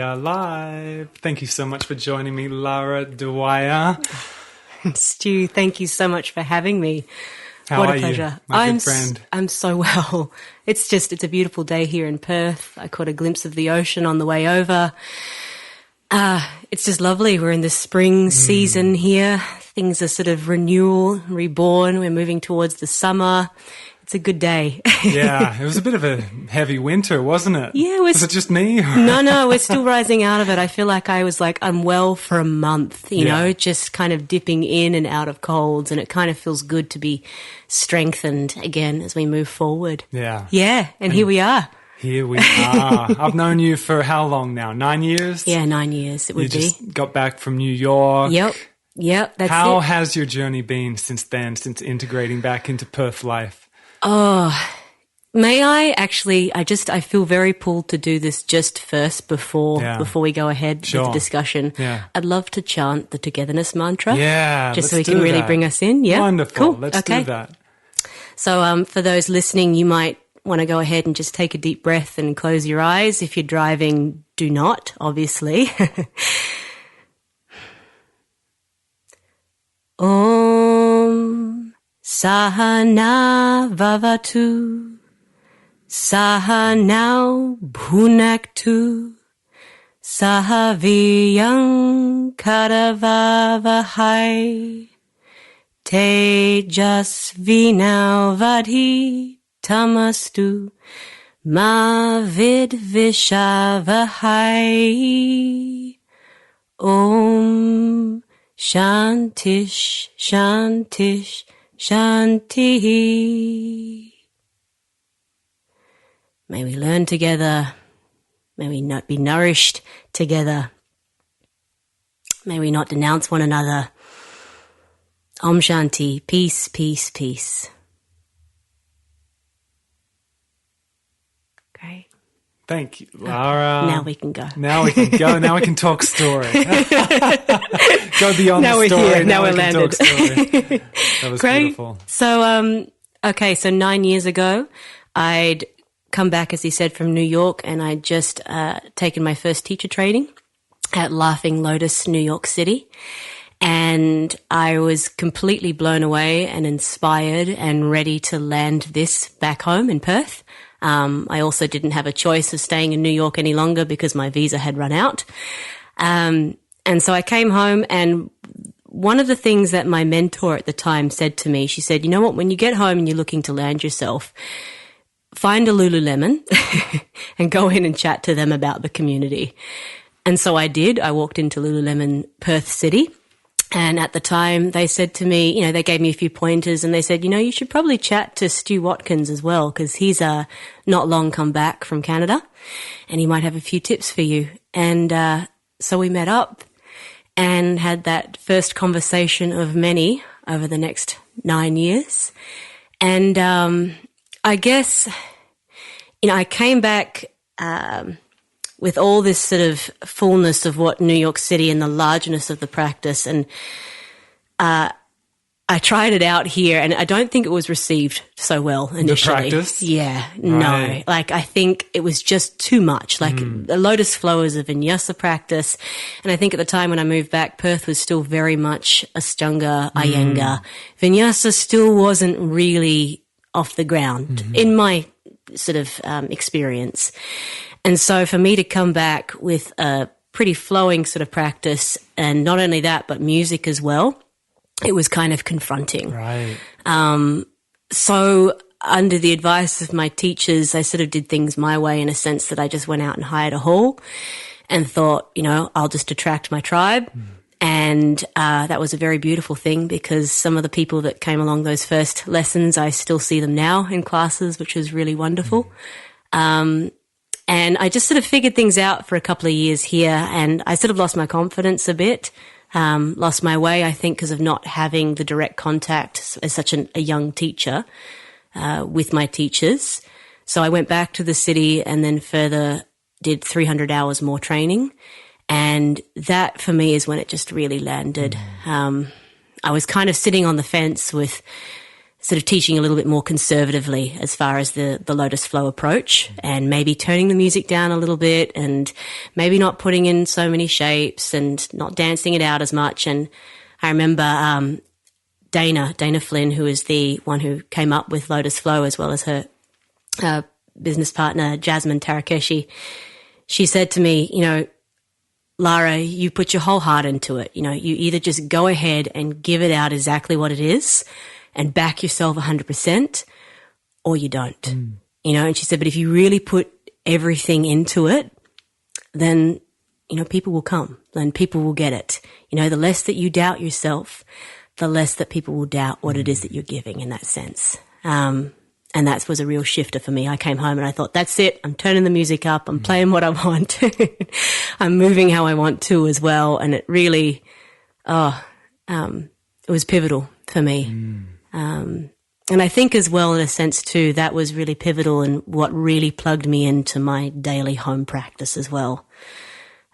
are live. Thank you so much for joining me, Lara Dwyer. Stu, thank you so much for having me. How what are a pleasure. You, my good friend? I'm so well. It's a beautiful day here in Perth. I caught a glimpse of the ocean on the way over. It's just lovely. We're in the spring season here. Things are sort of renewal, reborn. We're moving towards the summer. It's a good day. Yeah, it was a bit of a heavy winter, wasn't it? Yeah. Was it just me? No, we're still rising out of it. I feel like I was unwell for a month, you know, just kind of dipping in and out of colds, and it kind of feels good to be strengthened again as we move forward. Yeah. Yeah, and here we are. Here we are. I've known you for how long now? 9 years? Yeah, 9 years it would be. You just got back from New York. Yep, that's How it. has your journey been since then, since integrating back into Perth life? Oh, may I actually, I feel very pulled to do this just first before we go ahead with the discussion. Yeah. I'd love to chant the Togetherness Mantra. Yeah, just so we can really bring us in. Yeah. Wonderful. Cool. Let's do that. So for those listening, you might want to go ahead and just take a deep breath and close your eyes. If you're driving, do not, obviously. Om Sahana Vavatu Sahanau Bhunaktu Sahaviyang Karavavahai Tejasvinau Vadhi Tamastu Ma Vidvishavahai Om Shantish Shantish Shanti. May we learn together. May we not be nourished together. May we not denounce one another. Om Shanti. Peace, peace, peace. Great. Thank you, Lara. Now we can go. Now we can go. Now we can talk story. Go beyond now the story. We're here. Now we're we landed. Can talk story. That was Great. Beautiful. So, so 9 years ago, I'd come back, as he said, from New York, and I'd just taken my first teacher training at Laughing Lotus, New York City. And I was completely blown away and inspired and ready to land this back home in Perth. I also didn't have a choice of staying in New York any longer because my visa had run out. And so I came home, and one of the things that my mentor at the time said to me, she said, you know what, when you get home and you're looking to land yourself, find a Lululemon and go in and chat to them about the community. And so I did. I walked into Lululemon Perth City. And at the time, they said to me, you know, they gave me a few pointers, and they said, you know, you should probably chat to Stuart Watkins as well, because he's not long come back from Canada, and he might have a few tips for you. And so we met up and had that first conversation of many over the next 9 years. And I guess, you know, I came back with all this sort of fullness of what New York City and the largeness of the practice. And I tried it out here, and I don't think it was received so well initially. The practice? Yeah, right. No. I think it was just too much. The Lotus Flow is a vinyasa practice. And I think at the time when I moved back, Perth was still very much Ashtanga, Iyengar. Vinyasa still wasn't really off the ground in my sort of experience. And so for me to come back with a pretty flowing sort of practice, and not only that, but music as well, it was kind of confronting. Right. So under the advice of my teachers, I sort of did things my way, in a sense that I just went out and hired a hall and thought, you know, I'll just attract my tribe. And that was a very beautiful thing, because some of the people that came along those first lessons, I still see them now in classes, which was really wonderful. And I just sort of figured things out for a couple of years here, and I sort of lost my confidence a bit, lost my way, I think, because of not having the direct contact as such a young teacher with my teachers. So I went back to the city and then further did 300 hours more training. And that for me is when it just really landed. I was kind of sitting on the fence with sort of teaching a little bit more conservatively as far as the Lotus Flow approach, and maybe turning the music down a little bit and maybe not putting in so many shapes and not dancing it out as much. And I remember Dana Flynn, who is the one who came up with Lotus Flow, as well as her business partner, Jasmine Tarakeshi. She said to me, you know, Lara, you put your whole heart into it. You know, you either just go ahead and give it out exactly what it is and back yourself 100%, or you don't. You know, and she said, but if you really put everything into it, then, you know, people will come, then people will get it. You know, the less that you doubt yourself, the less that people will doubt what it is that you're giving in that sense. And that was a real shifter for me. I came home and I thought, that's it. I'm turning the music up. I'm playing what I want. I'm moving how I want to as well. And it really, it was pivotal for me. And I think as well, in a sense too, that was really pivotal and what really plugged me into my daily home practice as well.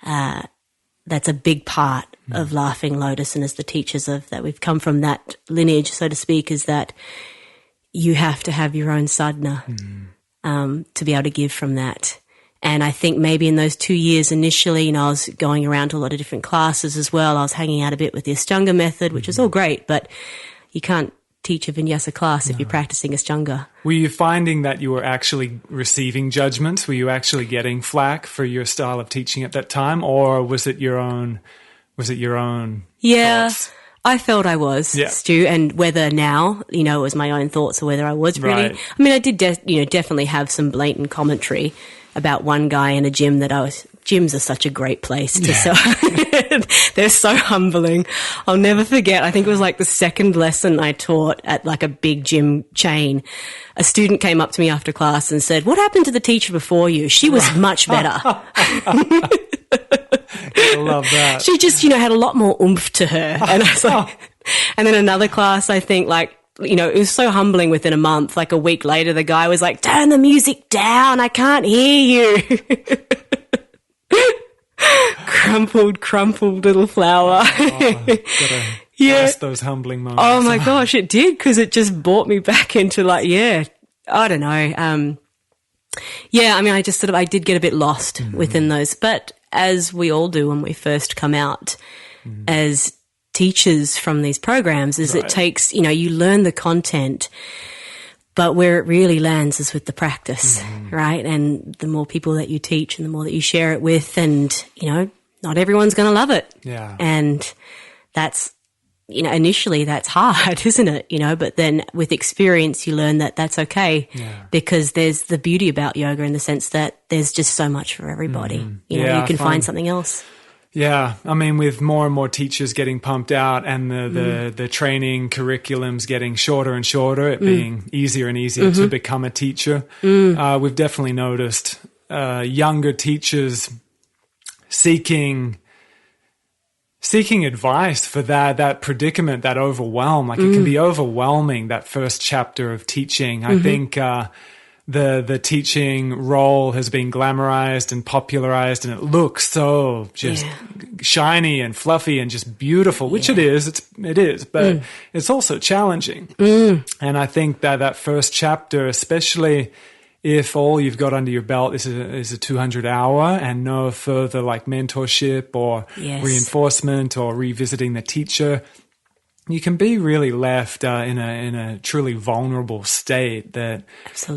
That's a big part of Laughing Lotus, and as the teachers of that, we've come from that lineage, so to speak, is that you have to have your own sadhana to be able to give from that. And I think maybe in those 2 years initially, you know, I was going around to a lot of different classes as well. I was hanging out a bit with the Ashtanga method, which is all great, but you can't teach a vinyasa class if you're practicing Ashtanga. Were you finding that you were actually receiving judgments? Were you actually getting flack for your style of teaching at that time, or was it your own? Yeah. Thoughts? I felt I was, Stu, and whether now, you know, it was my own thoughts or whether I was really, Right. I mean, I did, definitely have some blatant commentary about one guy in a gym gyms are such a great place to sell. They're so humbling. I'll never forget. I think it was like the second lesson I taught at like a big gym chain. A student came up to me after class and said, "What happened to the teacher before you? She was much better." I love that. She just, had a lot more oomph to her. And I was like, and then another class, I think it was so humbling within a month. Like a week later, the guy was like, "Turn the music down. I can't hear you." Crumpled little flower. Gotta bless those humbling moments. Oh my gosh, it did, because it just brought me back into I don't know. I mean, I did get a bit lost within those, but as we all do when we first come out as teachers from these programs, it takes, you learn the content, but where it really lands is with the practice, right? And the more people that you teach and the more that you share it with, and, not everyone's going to love it. Yeah. And that's, initially that's hard, isn't it? But then with experience, you learn that that's okay, because there's the beauty about yoga in the sense that there's just so much for everybody. You can find something else. Yeah, I mean, with more and more teachers getting pumped out and the training curriculums getting shorter and shorter, it being easier and easier to become a teacher, we've definitely noticed younger teachers seeking advice for that predicament, that overwhelm. Like it can be overwhelming, that first chapter of teaching. I think the teaching role has been glamorized and popularized, and it looks so just shiny and fluffy and just beautiful, which it is, but it's also challenging. And I think that first chapter, especially if all you've got under your belt is a 200-hour and no further like mentorship or reinforcement or revisiting the teacher, you can be really left in a truly vulnerable state that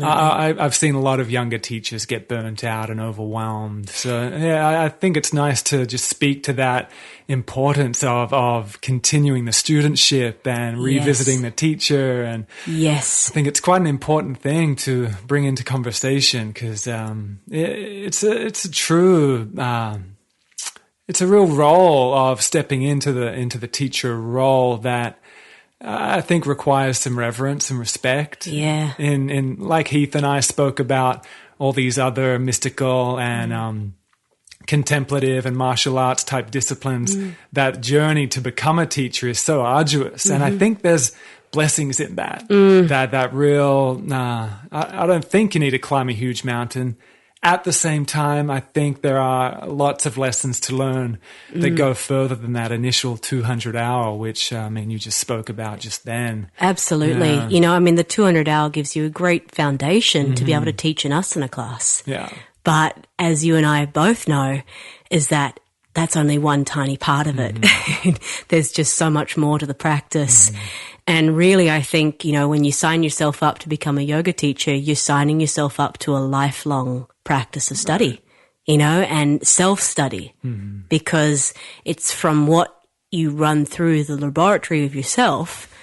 I've seen a lot of younger teachers get burnt out and overwhelmed. So I think it's nice to just speak to that importance of continuing the studentship and revisiting the teacher. And I think it's quite an important thing to bring into conversation, because it's a true it's a real role of stepping into the teacher role that I think requires some reverence and respect. Yeah. In like Heath and I spoke about all these other mystical and contemplative and martial arts type disciplines, that journey to become a teacher is so arduous. And I think there's blessings in that. That real I don't think you need to climb a huge mountain at the same time, I think there are lots of lessons to learn that go further than that initial 200-hour, which, you just spoke about just then. Absolutely. Yeah. The 200-hour gives you a great foundation to be able to teach an asana class. Yeah. But as you and I both know, is that that's only one tiny part of it. There's just so much more to the practice. And really, I think, when you sign yourself up to become a yoga teacher, you're signing yourself up to a lifelong practice of study, and self-study, because it's from what you run through the laboratory of yourself,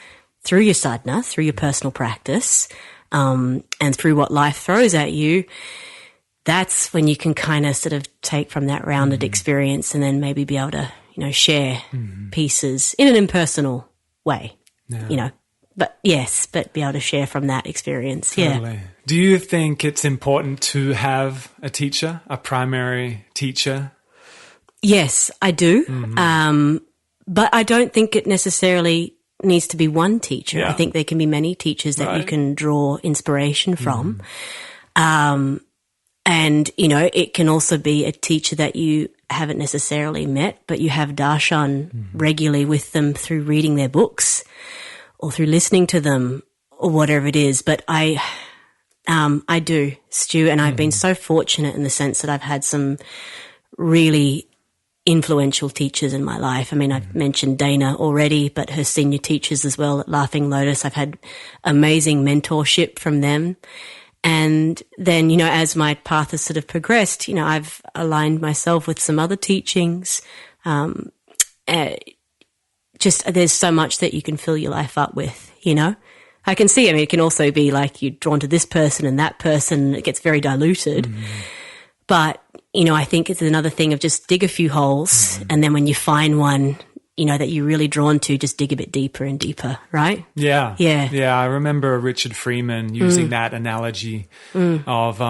through your sadhana, through your personal practice, and through what life throws at you. That's when you can kind of sort of take from that rounded experience and then maybe be able to, share pieces in an impersonal way, but be able to share from that experience. Totally. Yeah. Do you think it's important to have a teacher, a primary teacher? Yes, I do. But I don't think it necessarily needs to be one teacher. Yeah. I think there can be many teachers that you can draw inspiration from. And, it can also be a teacher that you haven't necessarily met, but you have darshan regularly with them through reading their books or through listening to them or whatever it is. But I do, Stu, and I've been so fortunate in the sense that I've had some really influential teachers in my life. I've mentioned Dana already, but her senior teachers as well at Laughing Lotus. I've had amazing mentorship from them. And then, as my path has sort of progressed, I've aligned myself with some other teachings. There's so much that you can fill your life up with, I can see, it can also be like you're drawn to this person and that person, and it gets very diluted. But, I think it's another thing of just dig a few holes, and then when you find one, that you're really drawn to, just dig a bit deeper and deeper, right? Yeah. Yeah. Yeah. I remember Richard Freeman using that analogy of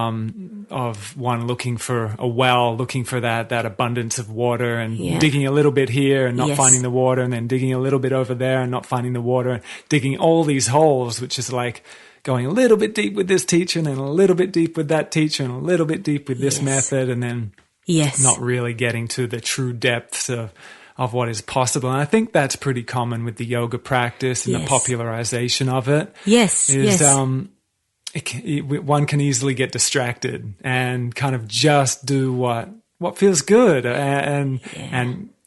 one looking for a well, looking for that abundance of water and digging a little bit here and not finding the water, and then digging a little bit over there and not finding the water, and digging all these holes, which is like going a little bit deep with this teacher and then a little bit deep with that teacher and a little bit deep with this method, and then not really getting to the true depths of what is possible. And I think that's pretty common with the yoga practice and the popularization of it. One can easily get distracted and kind of just do what feels good. And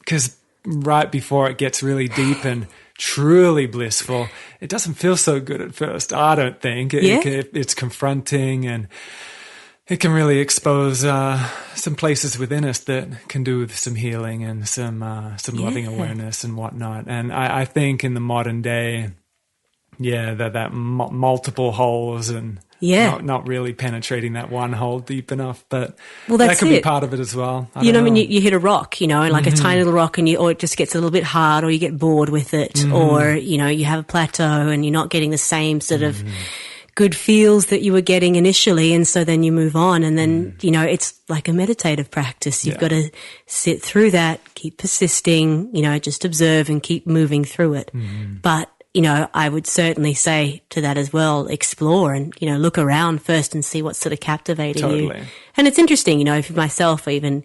because right before it gets really deep and truly blissful, it doesn't feel so good at first, I don't think. It's confronting, and it can really expose some places within us that can do with some healing and some loving awareness and whatnot. And I think in the modern day, that multiple holes and not really penetrating that one hole deep enough. But that could be part of it as well. You hit a rock, like a tiny little rock, or it just gets a little bit hard, or you get bored with it, or, you have a plateau and you're not getting the same sort of good feels that you were getting initially, and so then you move on, and then it's like a meditative practice. You've got to sit through that, keep persisting, just observe and keep moving through it. But I would certainly say to that as well, explore and look around first and see what's sort of captivating you. And it's interesting, for myself even,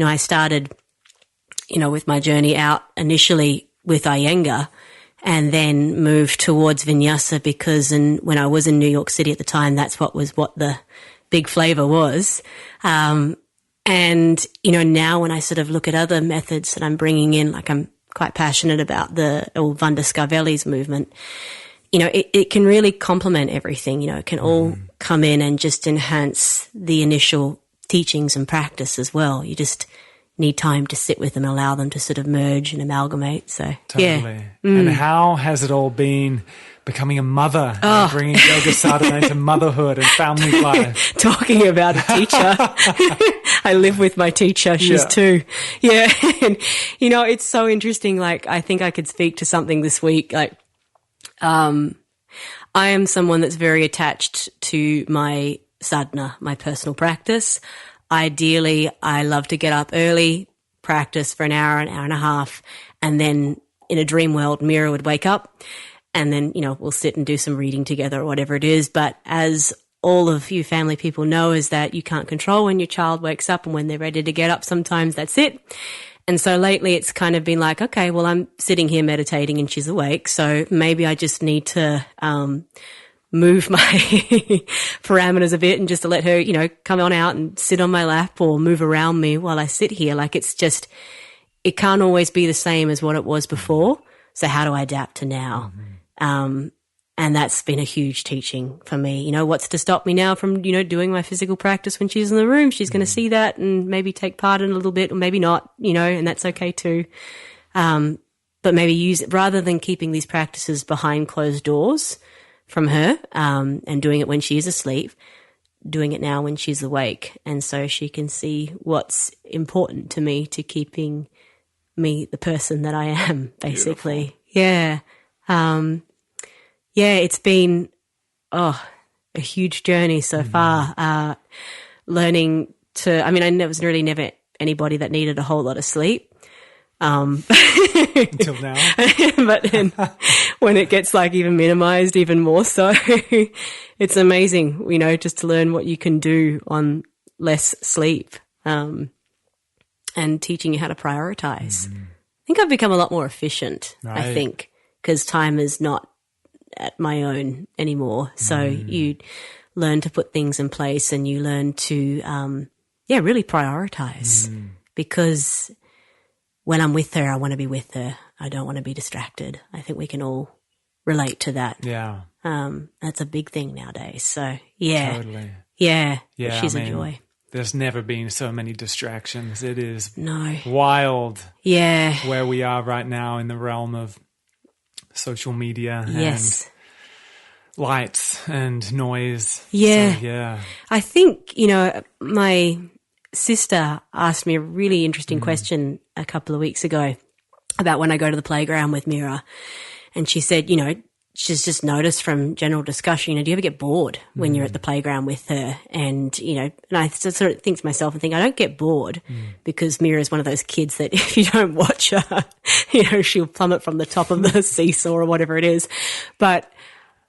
I started with my journey out initially with Iyengar, and then moved towards vinyasa because when I was in New York City at the time, that's what the big flavor was. And, now when I sort of look at other methods that I'm bringing in, like I'm quite passionate about the Vanda Scarvelli's movement, it can really complement everything. It can all come in and just enhance the initial teachings and practice as well. You just need time to sit with them and allow them to sort of merge and amalgamate. So, totally. And how has it all been becoming a mother, and bringing yoga sadhana into motherhood and family life? Talking about a teacher. I live with my teacher. She's two. Yeah. And, it's so interesting. Like, I think I could speak to something this week. Like, I am someone that's very attached to my sadhana, my personal practice. Ideally, I love to get up early, practice for an hour and a half, and then in a dream world, Mira would wake up, and then, we'll sit and do some reading together or whatever it is. But as all of you family people know is that you can't control when your child wakes up, and when they're ready to get up, sometimes that's it. And so lately it's kind of been like, okay, well, I'm sitting here meditating and she's awake, so maybe I just need to move my parameters a bit and just to let her, you know, come on out and sit on my lap or move around me while I sit here. Like, it's just, it can't always be the same as what it was before. So how do I adapt to now? And that's been a huge teaching for me. You know, what's to stop me now from, you know, doing my physical practice when she's in the room? She's going to see that and maybe take part in a little bit, or maybe not, you know, and that's okay too. But maybe use it rather than keeping these practices behind closed doors from her, and doing it when she is asleep, doing it now when she's awake. And so she can see what's important to me, to keeping me the person that I am, basically. Beautiful. Yeah. Yeah, it's been, a huge journey so far. Learning to, I mean, I was really never anybody that needed a whole lot of sleep. Until now. But then when it gets like even minimized, even more so, it's amazing, you know, just to learn what you can do on less sleep, and teaching you how to prioritize. I think I've become a lot more efficient, Right. I think, because time is not at my own anymore. So you learn to put things in place, and you learn to, really prioritize, because when I'm with her, I want to be with her. I don't want to be distracted. I think we can all relate to that. Yeah. That's a big thing nowadays. So yeah. Totally. Yeah. Yeah. She's a joy. There's never been so many distractions. It is No. wild. Yeah. Where we are right now in the realm of social media Yes. and lights and noise. Yeah. So, yeah. I think, you know, my sister asked me a really interesting question a couple of weeks ago about when I go to the playground with Mira. And she said, you know, she's just noticed from general discussion, you know, do you ever get bored when you're at the playground with her? And, you know, and I sort of think to myself and think, I don't get bored because Mira is one of those kids that if you don't watch her, you know, she'll plummet from the top of the seesaw or whatever it is. But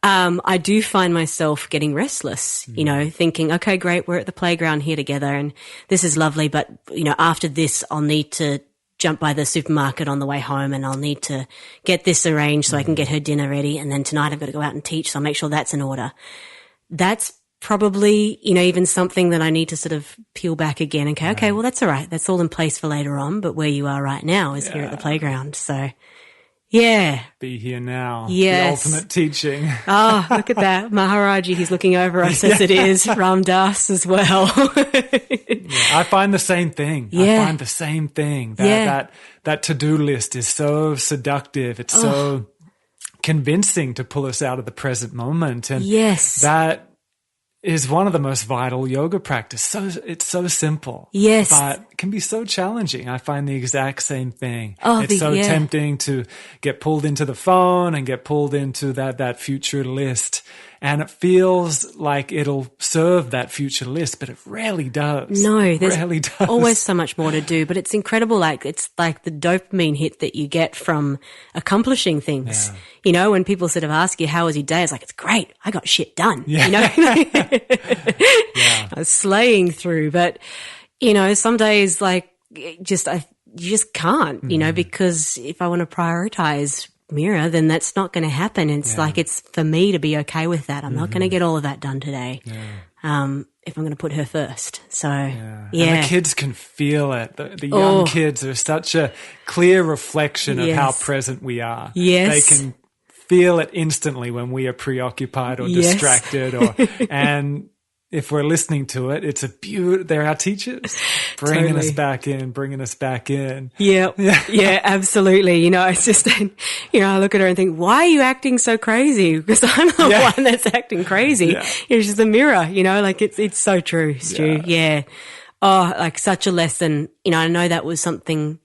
I do find myself getting restless, you know, thinking, okay, great, we're at the playground here together and this is lovely, but, you know, after this, I'll need to jump by the supermarket on the way home and I'll need to get this arranged so I can get her dinner ready. And then tonight I've got to go out and teach, so I'll make sure that's in order. That's probably, you know, even something that I need to sort of peel back again and go, okay, well, that's all right. That's all in place for later on. But where you are right now is here at the playground. So, yeah. Be here now. Yes. The ultimate teaching. Oh, look at that. Maharaji, he's looking over us as it is. Ram Das as well. I find the same thing. Yeah. I find the same thing. That to-do list is so seductive. It's so convincing to pull us out of the present moment. And Yes. that is one of the most vital yoga practice. So it's so simple. Yes. But can be so challenging. I find the exact same thing. Oh, it's so yeah. tempting to get pulled into the phone and get pulled into that future list. And it feels like it'll serve that future list, but it rarely does. No, there's rarely does. always so much more to do, but it's incredible. Like, it's like the dopamine hit that you get from accomplishing things. Yeah. You know, when people sort of ask you, how was your day? It's like, it's great. I got shit done. Yeah. You know, Yeah. I was slaying through, but you know, some days like you just can't, you know, because if I want to prioritize Mira, then that's not going to happen. It's like, it's for me to be okay with that. I'm not going to get all of that done today. Yeah. If I'm going to put her first. So, And the kids can feel it. The young kids are such a clear reflection of how present we are. Yes. They can feel it instantly when we are preoccupied or distracted and if we're listening to it, it's they're our teachers, bringing us back in. Yeah. Yeah, absolutely. You know, it's just, you know, I look at her and think, why are you acting so crazy? Because I'm the one that's acting crazy. Yeah. It's just a mirror, you know, like it's so true, Stu. Yeah. Oh, like such a lesson. You know, I know that was something,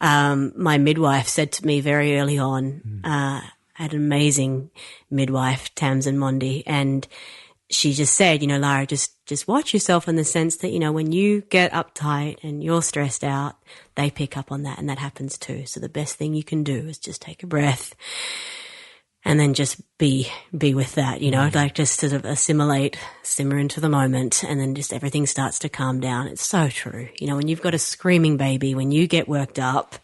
my midwife said to me very early on. I had an amazing midwife, Tamsin Mondi, and she just said, you know, Lara, just watch yourself in the sense that, you know, when you get uptight and you're stressed out, they pick up on that and that happens too. So the best thing you can do is just take a breath and then just be with that, you know, like just sort of assimilate, simmer into the moment, and then just everything starts to calm down. It's so true. You know, when you've got a screaming baby, when you get worked up,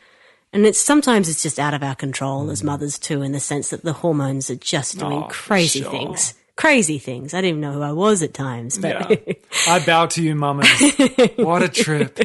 and sometimes it's just out of our control as mothers too, in the sense that the hormones are just doing crazy things. Crazy things. I didn't even know who I was at times. But yeah. I bow to you, mamas. What a trip.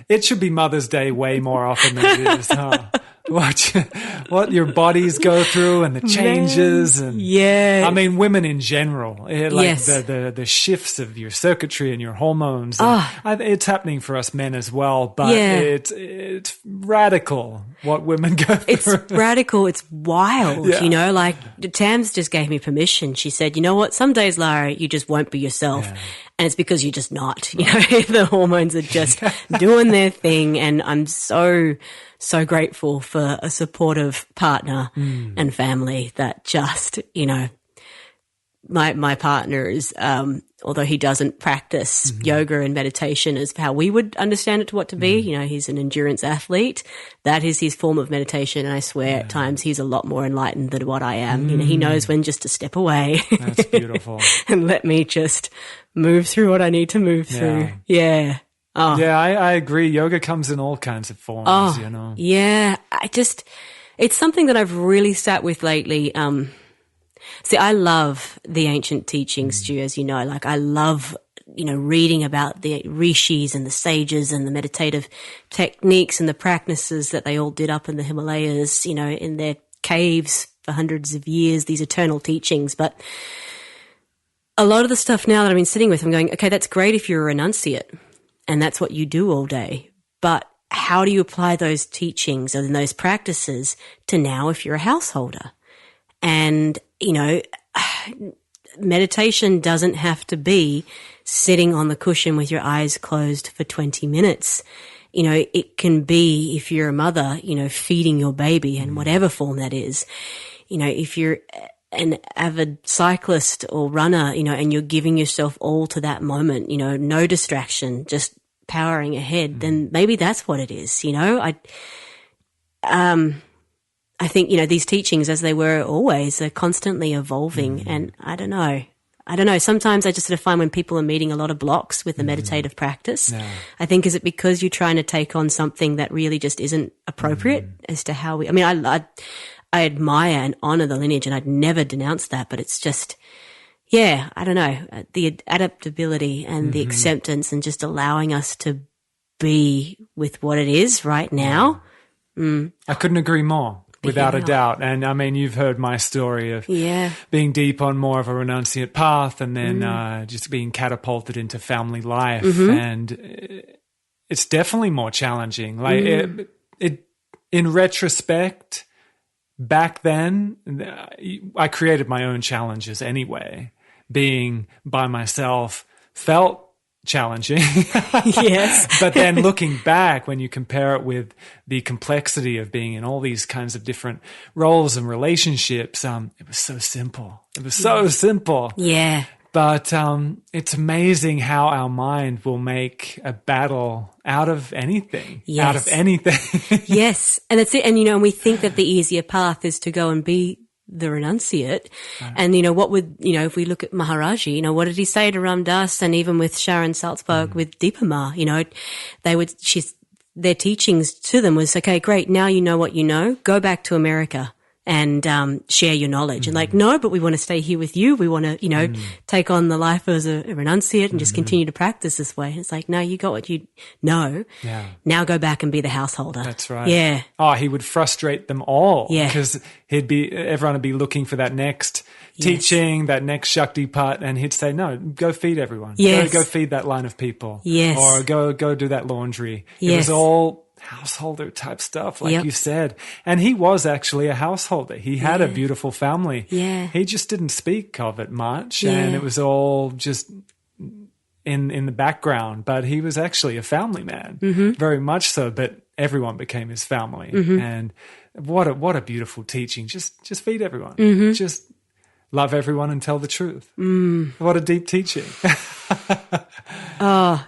It should be Mother's Day way more often than it is, huh? What your bodies go through and the changes. And I mean, women in general, the shifts of your circuitry and your hormones. And it's happening for us men as well, but it's radical what women go through. It's radical. It's wild, you know, like Tams just gave me permission. She said, you know what, some days, Lara, you just won't be yourself. Yeah. And it's because you're just not, you know, the hormones are just doing their thing. And I'm so grateful for a supportive partner and family that just, you know, my partner is, although he doesn't practice yoga and meditation as how we would understand it to what to be, you know, he's an endurance athlete. That is his form of meditation. And I swear at times he's a lot more enlightened than what I am. You know, he knows when just to step away. That's beautiful. And let me just move through what I need to move through. Yeah. Oh. Yeah, I agree. Yoga comes in all kinds of forms, you know. Yeah. It's something that I've really sat with lately. See, I love the ancient teachings, Stu, as you know. Like, I love, you know, reading about the rishis and the sages and the meditative techniques and the practices that they all did up in the Himalayas, you know, in their caves for hundreds of years, these eternal teachings. But a lot of the stuff now that I've been sitting with, I'm going, okay, that's great if you're a renunciate and that's what you do all day. But how do you apply those teachings and those practices to now if you're a householder? And, you know, meditation doesn't have to be sitting on the cushion with your eyes closed for 20 minutes. You know, it can be, if you're a mother, you know, feeding your baby in whatever form that is. You know, if you're an avid cyclist or runner, you know, and you're giving yourself all to that moment, you know, no distraction, just powering ahead, then maybe that's what it is, you know. I think, you know, these teachings, as they were always, are constantly evolving. And I don't know. Sometimes I just sort of find when people are meeting a lot of blocks with the meditative practice, I think, is it because you're trying to take on something that really just isn't appropriate as to how I admire and honor the lineage, and I'd never denounce that, but it's just, I don't know, the adaptability and the acceptance and just allowing us to be with what it is right now. I couldn't agree more. Without a doubt. And I mean, you've heard my story of being deep on more of a renunciate path and then just being catapulted into family life. And it's definitely more challenging. Like it in retrospect, back then, I created my own challenges anyway. Being by myself felt challenging. Yes. But then looking back, when you compare it with the complexity of being in all these kinds of different roles and relationships, it was so simple. It was so simple. Yeah. But it's amazing how our mind will make a battle out of anything. Yes. Out of anything. Yes. And that's it. And, you know, and we think that the easier path is to go and be the renunciate. Right. And, you know, what would, you know, if we look at Maharaji, you know, what did he say to Ram Dass, and even with Sharon Salzberg with Deepa Ma, you know, their teachings to them was, okay, great. Now you know what you know. Go back to America and share your knowledge. And like, no, but we want to stay here with you. We want to, you know, take on the life as a renunciate and just continue to practice this way. It's like, no, you got what you know. Yeah. Now go back and be the householder. That's right. Yeah. Oh, he would frustrate them all. Yeah. Because everyone would be looking for that next teaching, that next Shakti part, and he'd say, no, go feed everyone. Yes. Go feed that line of people. Yes. Or go do that laundry. Yes. It was all householder type stuff, like you said. And he was actually a householder. He had a beautiful family. Yeah. He just didn't speak of it much, and it was all just in the background. But he was actually a family man, very much so. But everyone became his family, and what a beautiful teaching. Just feed everyone. Just love everyone and tell the truth. What a deep teaching. Oh.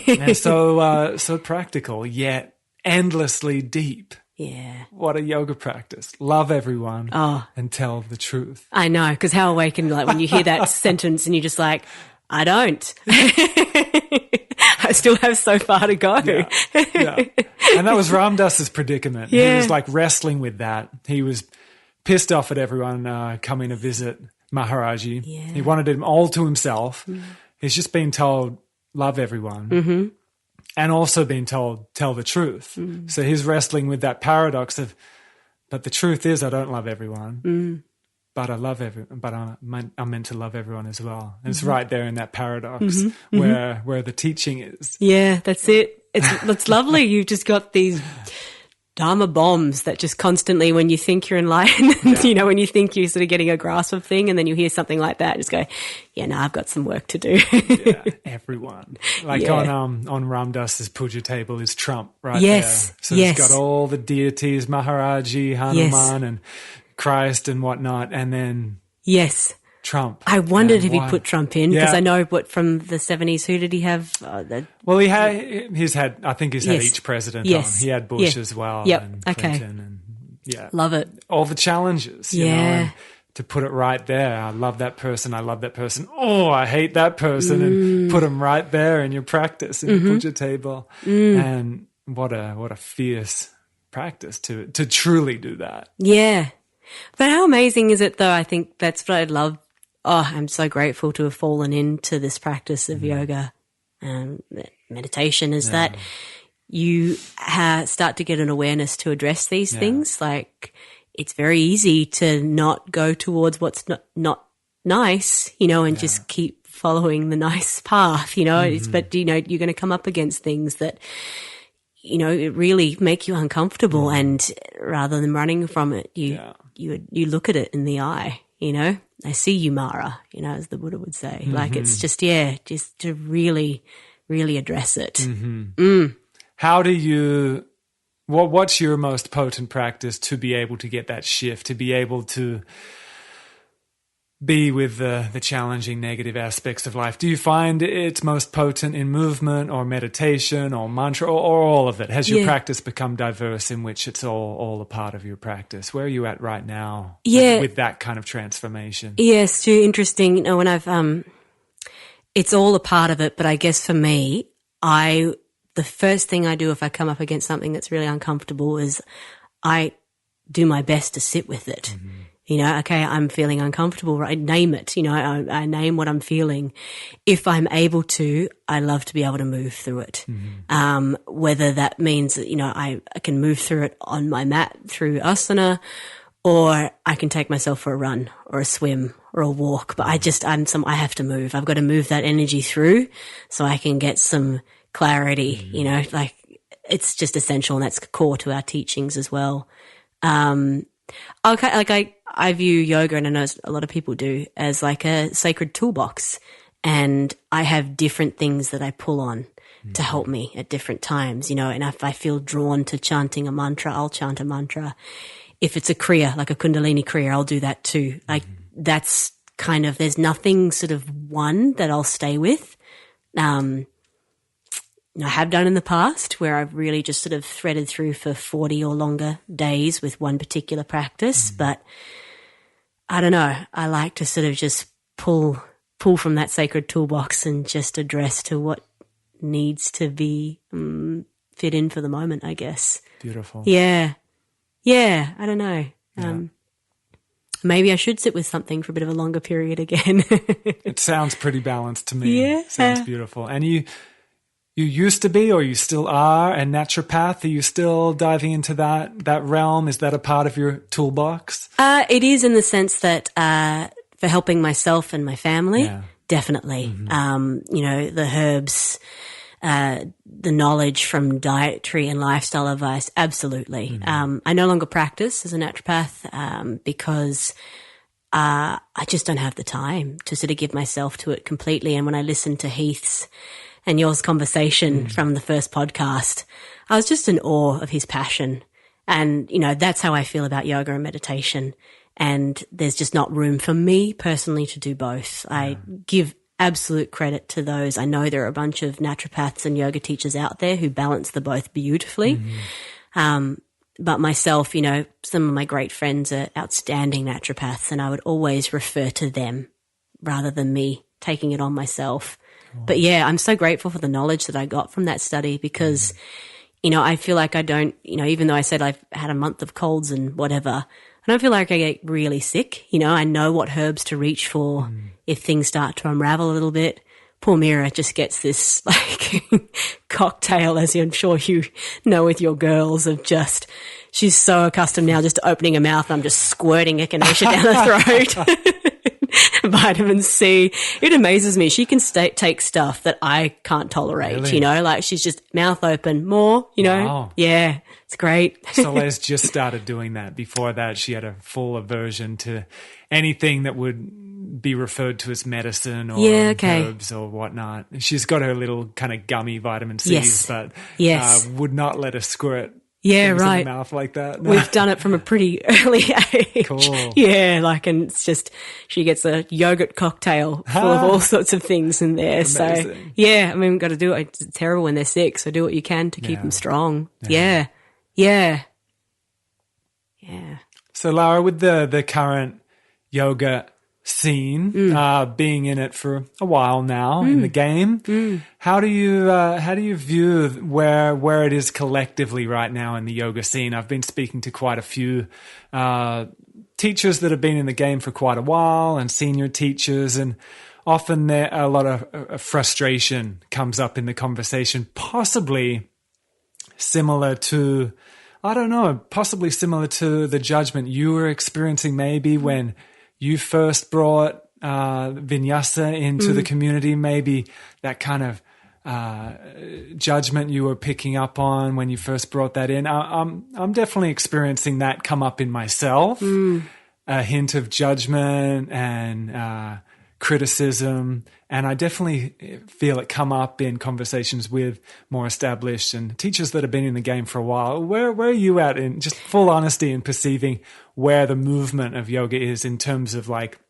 And so practical, yet endlessly deep. Yeah. What a yoga practice. Love everyone and tell the truth. I know, because how awakened, like when you hear that sentence and you're just like, I don't. I still have so far to go. Yeah. And that was Ram Dass's predicament. Yeah. He was like wrestling with that. He was pissed off at everyone coming to visit Maharaji. Yeah. He wanted it all to himself. He's just been told, love everyone. And also been told, tell the truth. So he's wrestling with that paradox of, but the truth is I don't love everyone. But I love everyone. But I'm meant to love everyone as well. And it's right there in that paradox where the teaching is. Yeah, that's it. It's lovely. You've just got these Dharma bombs that just constantly, when you think you're enlightened, you know, when you think you're sort of getting a grasp of thing, and then you hear something like that, just go, yeah, no, I've got some work to do. Everyone. Like on Ram Dass's puja table is Trump right there. So it's got all the deities, Maharaji, Hanuman, and Christ and whatnot, and then Trump. I wondered if he put Trump in, because I know from the 70s, who did he have? Well, he's had each president on. He had Bush as well. And Clinton and love it. All the challenges, you know, and to put it right there. I love that person. I love that person. Oh, I hate that person, and put them right there in your practice in your puja table. And what a fierce practice to truly do that. Yeah. But how amazing is it, though? I think that's what I love. Oh, I'm so grateful to have fallen into this practice of yoga and meditation, is that you start to get an awareness to address these things. Like, it's very easy to not go towards what's not nice, you know, and just keep following the nice path, you know. But, you know, you're going to come up against things that, you know, it really make you uncomfortable, and rather than running from it, you look at it in the eye, you know. I see you, Mara, you know, as the Buddha would say. Like, it's just to really, really address it. How do you, what's your most potent practice to be able to get that shift, to be able to be with the challenging negative aspects of life? Do you find it's most potent in movement or meditation or mantra, or all of it? Has your practice become diverse in which it's all a part of your practice? Where are you at right now with that kind of transformation? Yes, too interesting. You know, when it's all a part of it, but I guess for me, the first thing I do if I come up against something that's really uncomfortable is I do my best to sit with it. You know, okay, I'm feeling uncomfortable, right? Name it. You know, I name what I'm feeling. If I'm able to, I love to be able to move through it. Whether that means that, you know, I can move through it on my mat through asana, or I can take myself for a run or a swim or a walk. But I have to move. I've got to move that energy through so I can get some clarity, you know, like it's just essential, and that's core to our teachings as well. Okay, like I view yoga, and I know a lot of people do, as like a sacred toolbox, and I have different things that I pull on to help me at different times, you know, and if I feel drawn to chanting a mantra, I'll chant a mantra. If it's a kriya, like a Kundalini kriya, I'll do that too. Like, that's kind of, there's nothing sort of one that I'll stay with. I have done in the past where I've really just sort of threaded through for 40 or longer days with one particular practice, but I don't know. I like to sort of just pull from that sacred toolbox and just address to what needs to be fit in for the moment, I guess. Beautiful. Yeah. I don't know. Maybe I should sit with something for a bit of a longer period again. It sounds pretty balanced to me. Yeah. Sounds beautiful. And you used to be, or you still are, a naturopath? Are you still diving into that realm? Is that a part of your toolbox? It is, in the sense that for helping myself and my family, definitely. You know, the herbs, the knowledge from dietary and lifestyle advice, absolutely. I no longer practice as a naturopath because I just don't have the time to sort of give myself to it completely. And when I listen to Heath's and yours conversation from the first podcast, I was just in awe of his passion. And, you know, that's how I feel about yoga and meditation. And there's just not room for me personally to do both. I give absolute credit to those. I know there are a bunch of naturopaths and yoga teachers out there who balance the both beautifully. But myself, you know, some of my great friends are outstanding naturopaths, and I would always refer to them rather than me taking it on myself. Cool. But yeah, I'm so grateful for the knowledge that I got from that study because, you know, I feel like I don't, you know, even though I said I've had a month of colds and whatever, I don't feel like I get really sick. You know, I know what herbs to reach for if things start to unravel a little bit. Poor Mira just gets this like cocktail, as I'm sure you know with your girls, of just, she's so accustomed now just to opening her mouth and I'm just squirting echinacea down her throat. Vitamin C. It amazes me. She can take stuff that I can't tolerate, really? You know, like she's just mouth open, more, you know. Wow. Yeah, it's great. So Les just started doing that. Before that, she had a full aversion to anything that would be referred to as medicine or herbs or whatnot. She's got her little kind of gummy vitamin C's, but would not let her squirt right. in the mouth like that. No. We've done it from a pretty early age. Cool. Yeah, like, and it's just, she gets a yogurt cocktail full of all sorts of things in there. Amazing. So, yeah, I mean, we've got to do it. It's terrible when they're sick, so do what you can to keep them strong. Yeah. So, Lara, with the current yoga scene, being in it for a while now in the game, how do you view where it is collectively right now in the yoga scene? I've been speaking to quite a few teachers that have been in the game for quite a while and senior teachers, and often there a lot of frustration comes up in the conversation, possibly similar to the judgment you were experiencing maybe when you first brought vinyasa into the community, maybe that kind of judgment you were picking up on when you first brought that in. I'm definitely experiencing that come up in myself, a hint of judgment and criticism, and I definitely feel it come up in conversations with more established and teachers that have been in the game for a while. Where are you at in just full honesty in perceiving where the movement of yoga is in terms of like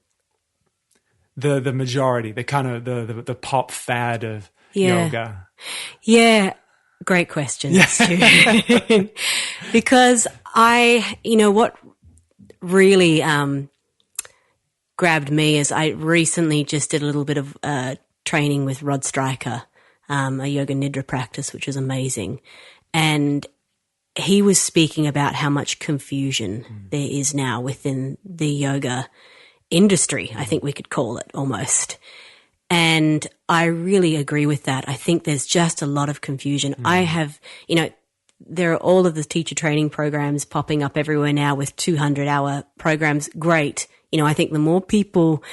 the majority, the kind of the pop fad of yoga? Yeah, great question. Stu. Because what really grabbed me is I recently just did a little bit of training with Rod Stryker, a yoga nidra practice, which was amazing. And he was speaking about how much confusion there is now within the yoga industry, I think we could call it almost. And I really agree with that. I think there's just a lot of confusion. I have, there are all of the teacher training programs popping up everywhere now with 200-hour programs. Great. I think the more people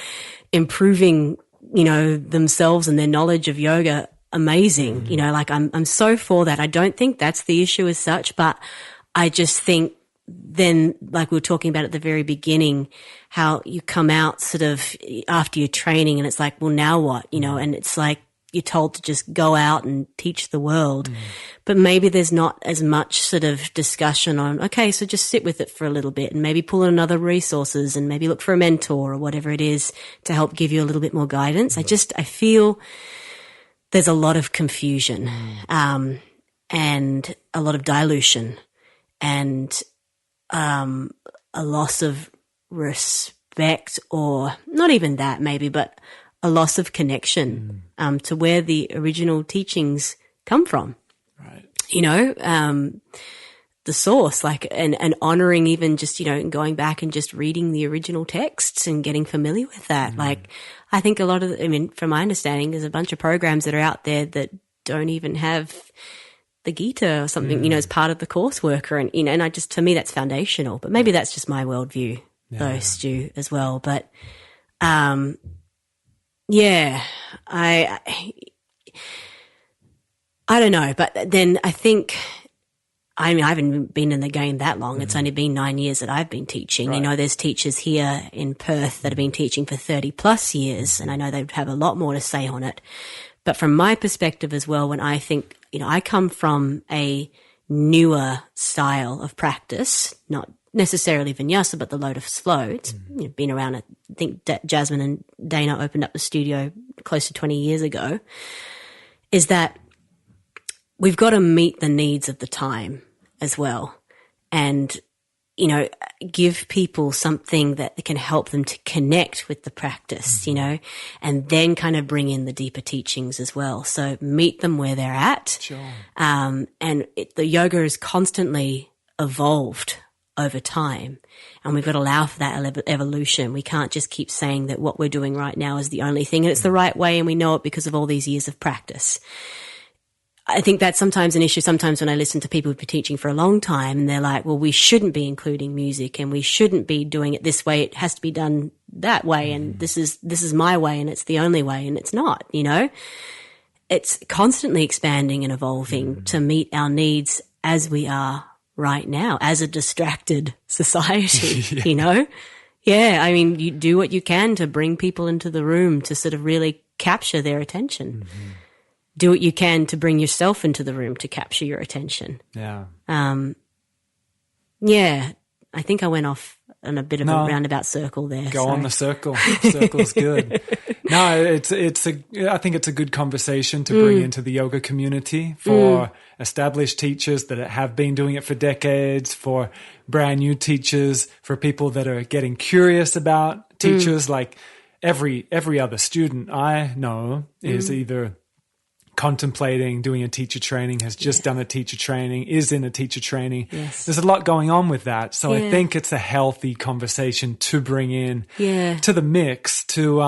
improving, themselves and their knowledge of yoga, amazing. I'm so for that. I don't think that's the issue as such, but I just think then, like we were talking about at the very beginning, how you come out sort of after your training and it's like, well, now what? And it's like you're told to just go out and teach the world. But maybe there's not as much sort of discussion on, okay, so just sit with it for a little bit and maybe pull in other resources and maybe look for a mentor or whatever it is to help give you a little bit more guidance. I feel there's a lot of confusion, and a lot of dilution and, a loss of respect, or not even that maybe, but a loss of connection, to where the original teachings come from. Right. The source, and honoring even just, going back and just reading the original texts and getting familiar with that. I think a lot of, from my understanding, there's a bunch of programs that are out there that don't even have the Gita or something, as part of the coursework, and I just, to me, that's foundational. But maybe that's just my worldview, though, Stu, as well. But, I don't know. But then I think, I haven't been in the game that long. It's only been 9 years that I've been teaching. Right. There's teachers here in Perth that have been teaching for 30 plus years, and I know they'd have a lot more to say on it. But from my perspective as well, when I think, I come from a newer style of practice, not necessarily vinyasa, but the lotus flow. It's been around, I think Jasmine and Dana opened up the studio close to 20 years ago, is that we've got to meet the needs of the time as well. and, you know, give people something that can help them to connect with the practice, you know, and then kind of bring in the deeper teachings as well. So meet them where they're at. Sure. And the yoga is constantly evolved over time, and we've got to allow for that evolution. We can't just keep saying that what we're doing right now is the only thing and it's the right way and we know it because of all these years of practice. I think that's sometimes an issue. Sometimes when I listen to people who've been teaching for a long time and they're like, well, we shouldn't be including music and we shouldn't be doing it this way. It has to be done that way. And this is my way and it's the only way. And it's not, you know, it's constantly expanding and evolving to meet our needs as we are right now as a distracted society, you know? Yeah. I mean, you do what you can to bring people into the room to sort of really capture their attention. Do what you can to bring yourself into the room to capture your attention. Yeah. Yeah. I think I went off on a bit of a roundabout circle there. Go on the circle. Circle's good. No, I think it's a good conversation to bring into the yoga community for established teachers that have been doing it for decades, for brand new teachers, for people that are getting curious about teachers. Like every other student I know is either contemplating doing a teacher training, has just done a teacher training, is in a teacher training. Yes. There's a lot going on with that. So I think it's a healthy conversation to bring in to the mix to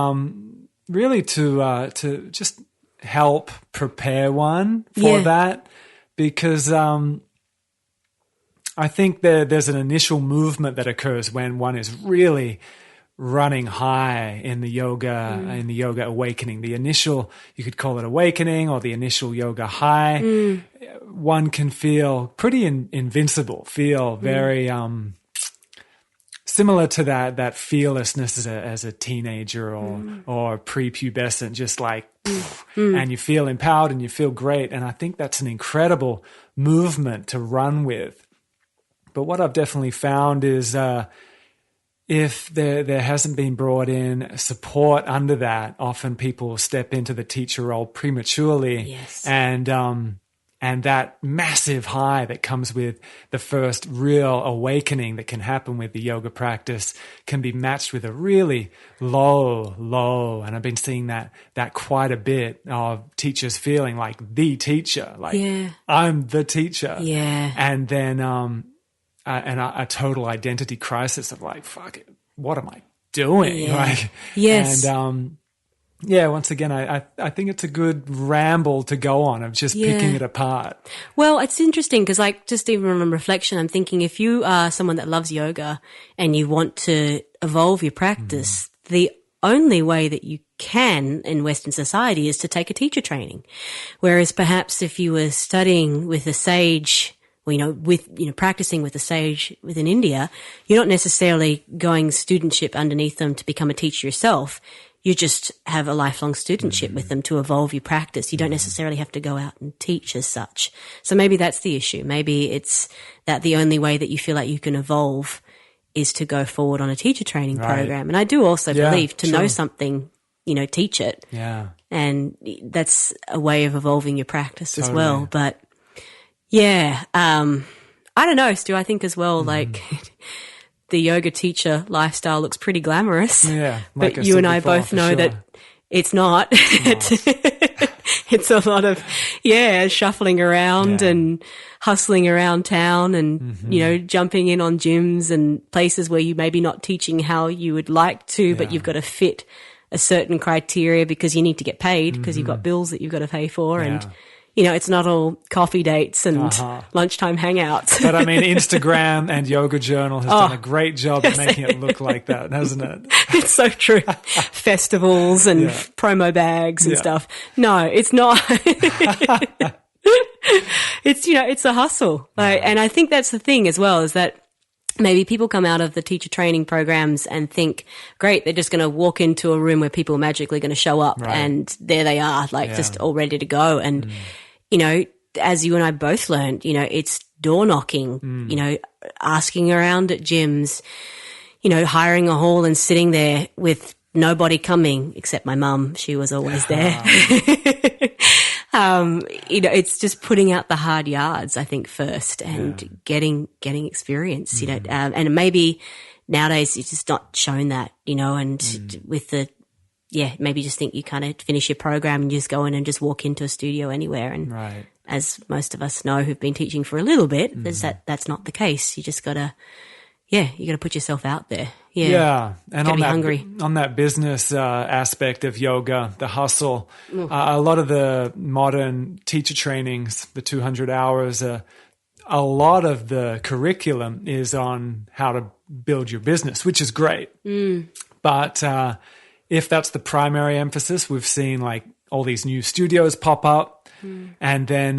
really to just help prepare one for that, because I think there's an initial movement that occurs when one is really running high in the yoga awakening. The initial, you could call it awakening or the initial yoga high. One can feel pretty invincible, feel very similar to that fearlessness as a teenager or prepubescent, just like, and you feel empowered and you feel great. And I think that's an incredible movement to run with. But what I've definitely found is if there hasn't been brought in support under that, often people step into the teacher role prematurely. Yes. And that massive high that comes with the first real awakening that can happen with the yoga practice can be matched with a really low. And I've been seeing that quite a bit of teachers feeling like the teacher, like I'm the teacher. Yeah. And then, and a total identity crisis of like, fuck it, what am I doing? Yeah. Like, yes. And, once again, I think it's a good ramble to go on of just picking it apart. Well, it's interesting because, like, just even on reflection, I'm thinking if you are someone that loves yoga and you want to evolve your practice, the only way that you can in Western society is to take a teacher training. Whereas perhaps if you were studying with a sage, practicing with a sage within India, you're not necessarily going studentship underneath them to become a teacher yourself. You just have a lifelong studentship with them to evolve your practice. You don't necessarily have to go out and teach as such. So maybe that's the issue. Maybe it's that the only way that you feel like you can evolve is to go forward on a teacher training program. And I do also believe to know something, teach it. Yeah. And that's a way of evolving your practice as well. But yeah, I don't know, Stu, I think as well, like the yoga teacher lifestyle looks pretty glamorous. Yeah. Like but you and I both know that it's not. It's a lot of, shuffling around and hustling around town and, jumping in on gyms and places where you maybe not teaching how you would like to, but you've got to fit a certain criteria because you need to get paid because you've got bills that you've got to pay for and it's not all coffee dates and lunchtime hangouts. But I mean, Instagram and Yoga Journal has done a great job at making it look like that, hasn't it? It's so true. Festivals and promo bags and stuff. No, it's not. It's a hustle. And I think that's the thing as well, is that maybe people come out of the teacher training programs and think, great, they're just going to walk into a room where people are magically going to show up and there they are, just all ready to go. And, as you and I both learned, it's door knocking, asking around at gyms, hiring a hall and sitting there with nobody coming except my mum. She was always there. It's just putting out the hard yards, I think, first, and getting experience, and maybe nowadays it's just not shown that, and with maybe just think you kind of finish your program and you just go in and just walk into a studio anywhere. And as most of us know who've been teaching for a little bit, is that's not the case. You just gotta, you gotta put yourself out there. Yeah. And hungry. On that business aspect of yoga, the hustle, a lot of the modern teacher trainings, the 200 hours, a lot of the curriculum is on how to build your business, which is great. But if that's the primary emphasis, we've seen like all these new studios pop up and then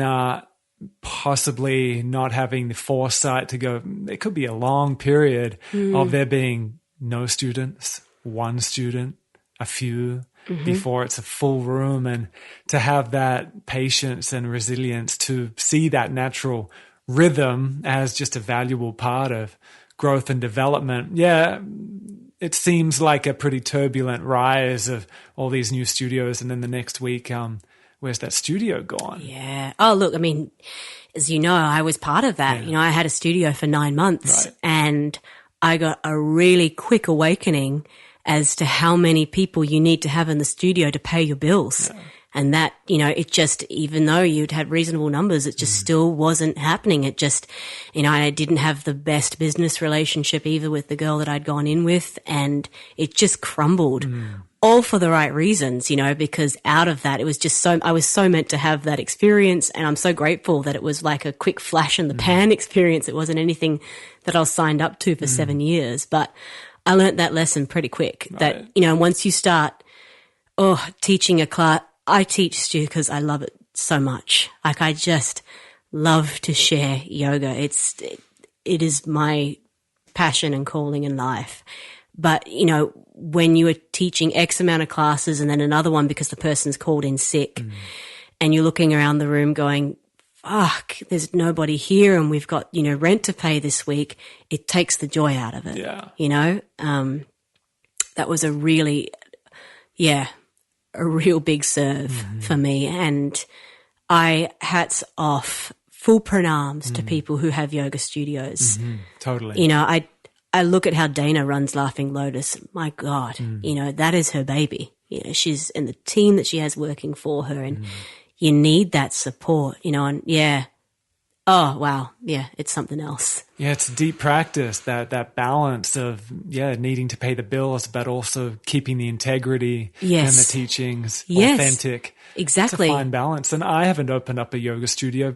possibly not having the foresight to go, there could be a long period of there being no students, one student, a few, before it's a full room, and to have that patience and resilience to see that natural rhythm as just a valuable part of growth and development. Yeah, it seems like a pretty turbulent rise of all these new studios, and then the next week, where's that studio gone? Yeah. Oh, look, I mean, as you know, I was part of that. I had a studio for 9 months and I got a really quick awakening as to how many people you need to have in the studio to pay your bills. Yeah. And that, it just, even though you'd had reasonable numbers, it just still wasn't happening. It just, I didn't have the best business relationship either with the girl that I'd gone in with, and it just crumbled. All for the right reasons, because out of that, it was just I was so meant to have that experience, and I'm so grateful that it was like a quick flash in the pan experience. It wasn't anything that I was signed up to for 7 years, but I learned that lesson pretty quick that, once you start, teaching a class, I teach Stu because I love it so much. Like, I just love to share yoga. It is my passion and calling in life. But, when you are teaching X amount of classes and then another one because the person's called in sick and you're looking around the room going, fuck, there's nobody here and we've got, rent to pay this week, it takes the joy out of it. Yeah. That was a real big serve for me. And hats off, full pranams to people who have yoga studios. Totally. I look at how Dana runs Laughing Lotus. My God, that is her baby. She's in the team that she has working for her, and you need that support, and oh, wow. Yeah, it's something else. Yeah, it's deep practice, that balance of, needing to pay the bills, but also keeping the integrity and the teachings authentic. Exactly. It's a fine balance. And I haven't opened up a yoga studio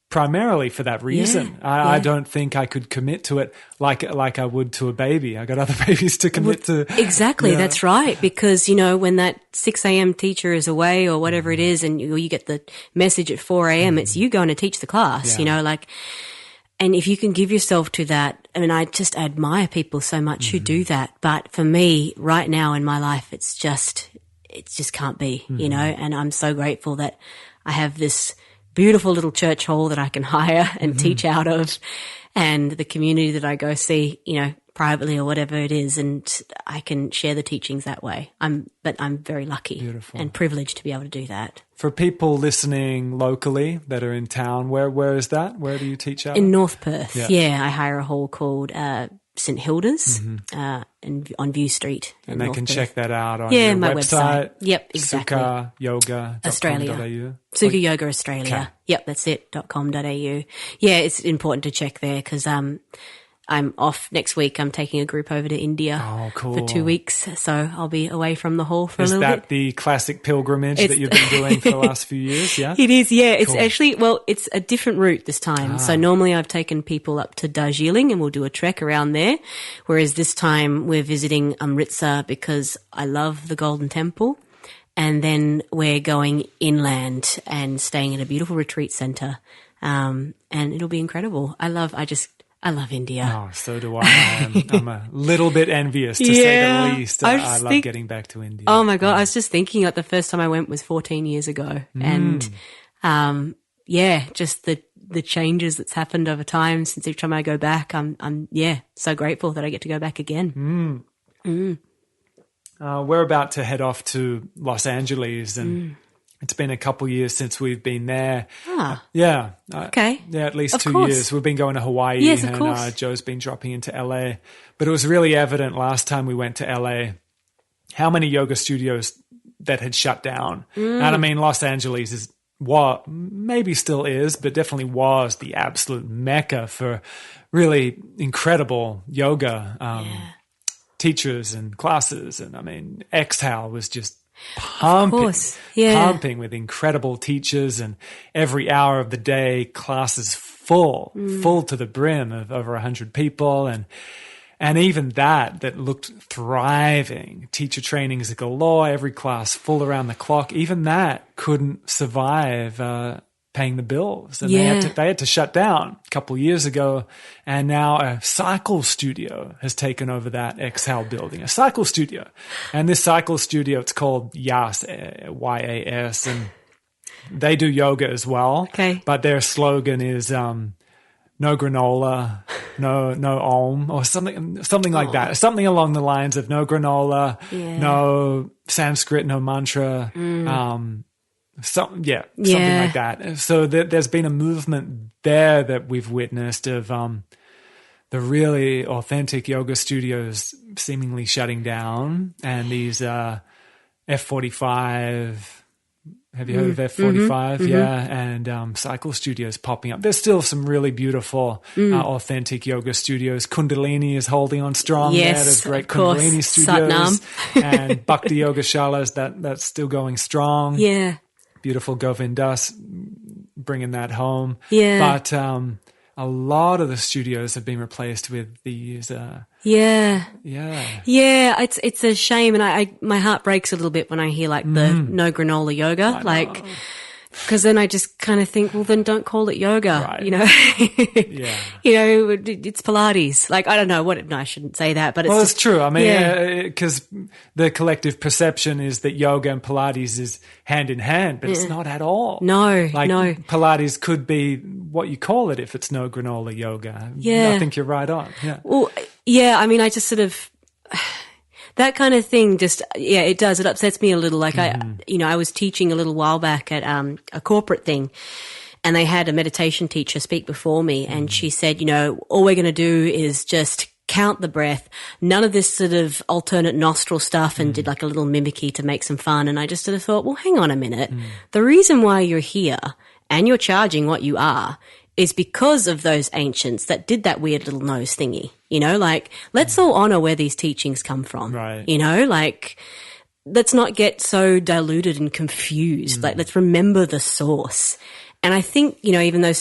primarily for that reason. I don't think I could commit to it like I would to a baby. I got other babies to commit to. Exactly, that's right. Because, when that 6 a.m. teacher is away or whatever it is, and you get the message at 4 a.m., it's you going to teach the class, and if you can give yourself to that, I mean, I just admire people so much who do that. But for me, right now in my life, it just can't be, and I'm so grateful that I have this beautiful little church hall that I can hire and teach out of, and the community that I go see, privately or whatever it is, and I can share the teachings that way. But I'm very lucky and privileged to be able to do that. For people listening locally that are in town, where is that? Where do you teach out? In North Perth. Yeah, I hire a hall called St Hilda's on View Street. And they can check that out on your my website. Yep, exactly. Sukha Yoga Australia. Sukha Yoga Australia. Okay. Yep, that's it. .com.au. Yeah, it's important to check there because I'm off next week. I'm taking a group over to India for 2 weeks. So I'll be away from the hall for a little bit. Is that the classic pilgrimage that you've been doing for the last few years? Yeah, it is. Yeah, it's actually, it's a different route this time. So normally I've taken people up to Darjeeling and we'll do a trek around there. Whereas this time we're visiting Amritsar because I love the Golden Temple. And then we're going inland and staying at a beautiful retreat center. And it'll be incredible. I love India. Oh, so do I. I'm a little bit envious, to say the least. I love getting back to India. Oh, my God. I was just thinking the first time I went was 14 years ago. And, just the changes that's happened over time since each time I go back, I'm so grateful that I get to go back again. We're about to head off to Los Angeles and It's been a couple years since we've been there. Okay. Yeah, at least Of 2 course. years. We've been going to Hawaii, Yes, of and course. Joe's been dropping into LA. But it was really evident last time we went to LA how many yoga studios that had shut down. And I mean, Los Angeles is what maybe still is, but definitely was the absolute mecca for really incredible yoga teachers and classes. And I mean, Exhale was just pumping with incredible teachers, and every hour of the day classes full to the brim of over 100 people, and even that looked thriving. Teacher trainings galore, every class full around the clock. Even that couldn't survive paying the bills, and they had to shut down a couple of years ago. And now a cycle studio has taken over that Exhale building, a cycle studio. And this cycle studio, it's called YAS, YAS, and they do yoga as well. Okay. But their slogan is no granola, no om, or something like that. Something along the lines of no granola, no Sanskrit, no mantra, something like that. So there's been a movement there that we've witnessed of the really authentic yoga studios seemingly shutting down, and these F45. Have you heard of F45? Yeah, and cycle studios popping up. There's still some really beautiful, authentic yoga studios. Kundalini is holding on strong there. There's great Kundalini studios. Satnam. And Bhakti Yoga Shalas, that's still going strong. Yeah. Beautiful Govindas, bringing that home. Yeah. But a lot of the studios have been replaced with these. Yeah, it's a shame, and my heart breaks a little bit when I hear like the no granola yoga, like, because then I just kind of think, well, then don't call it yoga, right. you know. You know, it's Pilates. Like, I don't know what. No, I shouldn't say that, but it's true. I mean, because the collective perception is that yoga and Pilates is hand in hand, but it's not at all. No. Pilates could be what you call it if it's no granola yoga. Yeah, I think you're right on. Yeah. Well, yeah. I mean, I just sort of. That kind of thing just, it does. It upsets me a little. Like I was teaching a little while back at a corporate thing, and they had a meditation teacher speak before me, and she said, all we're going to do is just count the breath, none of this sort of alternate nostril stuff, and did like a little mimicry to make some fun. And I just sort of thought, well, hang on a minute. The reason why you're here and you're charging what you are is because of those ancients that did that weird little nose thingy, like let's all honor where these teachings come from, right. Like let's not get so diluted and confused. Like let's remember the source. And I think, even though